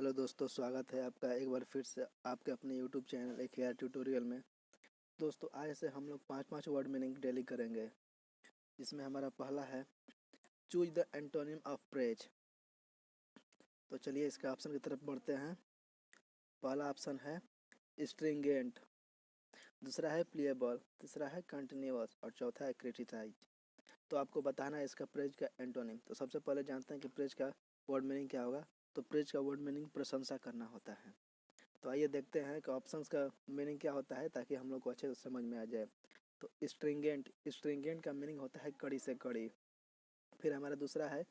Hello दोस्तों, स्वागत है आपका एक बार फिर से आपके अपने यूट्यूब चैनल एक हेयर ट्यूटोरियल में। दोस्तों, आज से हम लोग पाँच वर्ड मीनिंग डेली करेंगे। जिसमें हमारा पहला है choose the antonym of praise. तो चलिए इसके ऑप्शन की तरफ बढ़ते हैं। पहला ऑप्शन है स्ट्रिंगेंट, दूसरा है प्लेएबल, तीसरा है कंटिन्यूअस और चौथा है क्रिटिसाइज। तो आपको बताना है इसका प्रेज का एंटोनिम। तो सबसे पहले जानते हैं कि प्रेज का वर्ड मीनिंग क्या होगा। तो प्रेज का वर्ड मीनिंग प्रशंसा करना होता है। तो आइए देखते हैं कि ऑप्शंस का मीनिंग क्या होता है, ताकि हम लोग को अच्छे से समझ में आ जाए। तो स्ट्रिंगेंट का मीनिंग होता है कड़ी से कड़ी। फिर हमारा दूसरा है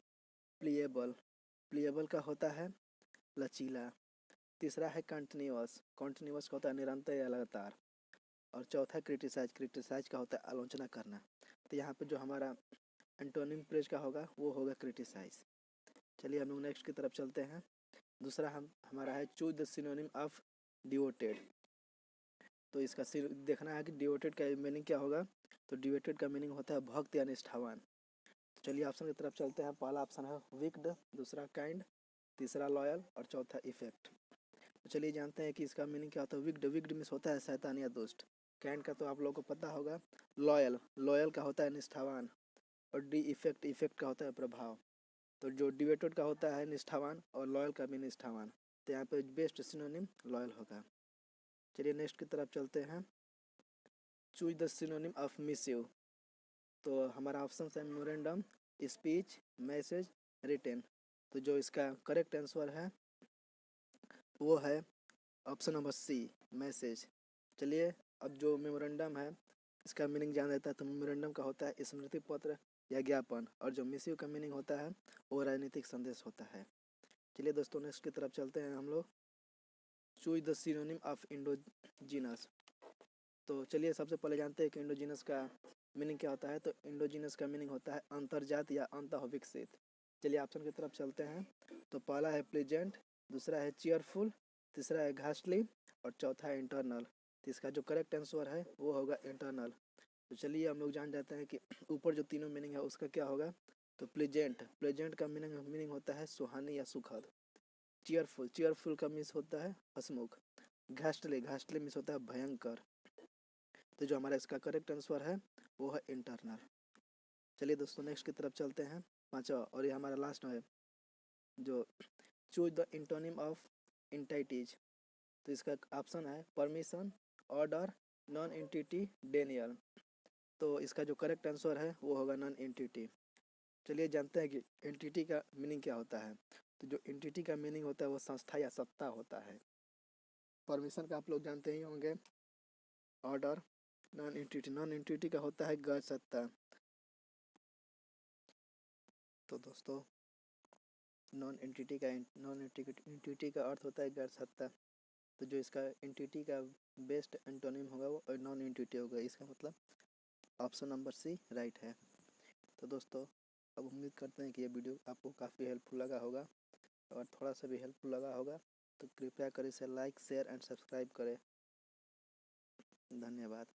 प्लेएबल का होता है लचीला। तीसरा है कंटिन्यूअस का होता है निरंतर या लगातार। और चौथा क्रिटिसाइज का होता है आलोचना करना। तो यहाँ पे जो हमारा एंटोनिम प्रेज का होगा वो होगा क्रिटिसाइज। चलिए हम लोग नेक्स्ट की तरफ चलते हैं। दूसरा हमारा है choose the synonym of devoted. तो इसका देखना है कि डिवोटेड का मीनिंग क्या होगा। तो डिवोटेड का मीनिंग होता है भक्त या निष्ठावान। तो चलिए ऑप्शन की तरफ चलते हैं। पहला ऑप्शन है विक्ड, दूसरा काइंड, तीसरा लॉयल और चौथा इफेक्ट। तो चलिए जानते हैं कि इसका मीनिंग क्या होता है। विक्ड मीन्स होता है शैतान या दुष्ट। काइंड का तो आप लोगों को पता होगा। लॉयल का होता है निष्ठावान। और इफेक्ट का होता है प्रभाव। तो जो डिवोटेड का होता है निष्ठावान और लॉयल का भी निष्ठावान। तो यहाँ पे बेस्ट सिनोनिम लॉयल होगा। चलिए नेक्स्ट की तरफ चलते हैं। Choose the synonym of misuse. तो हमारा ऑप्शन है मेमोरेंडम, स्पीच, मैसेज, रिटेन। तो जो इसका करेक्ट आंसर है वो है ऑप्शन नंबर सी, मैसेज। चलिए अब जो मेमोरेंडम है इसका मीनिंग जान लेता है। तो मेमोरेंडम का होता है स्मृति पत्र या ज्ञापन। और जो मिसयू का मीनिंग होता है वो राजनीतिक संदेश होता है। चलिए दोस्तों नेक्स्ट की तरफ चलते हैं हम लोग। Choose the synonym of endogenous. तो चलिए सबसे पहले जानते हैं कि इंडोजीनस का मीनिंग क्या होता है। तो इंडोजीनस का मीनिंग होता है अंतर्जात या अंतः विकसित। चलिए ऑप्शन की तरफ चलते हैं। तो पहला है प्लेजेंट, दूसरा है चीयरफुल, तीसरा है घास्टली और चौथा है इंटरनल। तो इसका जो करेक्ट आंसर है वो होगा इंटरनल। तो चलिए हम लोग जान जाते हैं कि ऊपर जो तीनों मीनिंग है उसका क्या होगा। तो प्लेजेंट का मीनिंग होता है सुहानी या सुखद। चीयरफुल का मीन्स होता है हसमुख। घास्टली मीन्स होता है भयंकर। तो जो हमारा इसका करेक्ट आंसर है वो है इंटरनल। चलिए दोस्तों नेक्स्ट की तरफ चलते हैं। पांचवा और ये हमारा लास्ट है जो चूज द इंटोनिम ऑफ इंटाइटीज। तो इसका ऑप्शन है permission, order, non entity, Daniel. तो इसका जो करेक्ट आंसर है वो होगा नॉन एंटिटी। चलिए जानते हैं कि एंटिटी का मीनिंग क्या होता है। तो जो एंटिटी का मीनिंग होता है वो संस्था या सत्ता होता है। परमिशन का आप लोग जानते ही होंगे। ऑर्डर, नॉन एंटिटी का होता है गैर सत्ता। तो दोस्तों नॉन एंटिटी का अर्थ होता है गैर सत्ता। तो जो इसका एंटिटी का बेस्ट एंटोनिम होगा वो नॉन एंटिटी होगा। इसका मतलब ऑप्शन नंबर सी राइट है। तो दोस्तों अब उम्मीद करते हैं कि ये वीडियो आपको काफ़ी हेल्पफुल लगा होगा। और थोड़ा सा भी हेल्पफुल लगा होगा तो कृपया कर इसे लाइक, शेयर एंड सब्सक्राइब करें। धन्यवाद।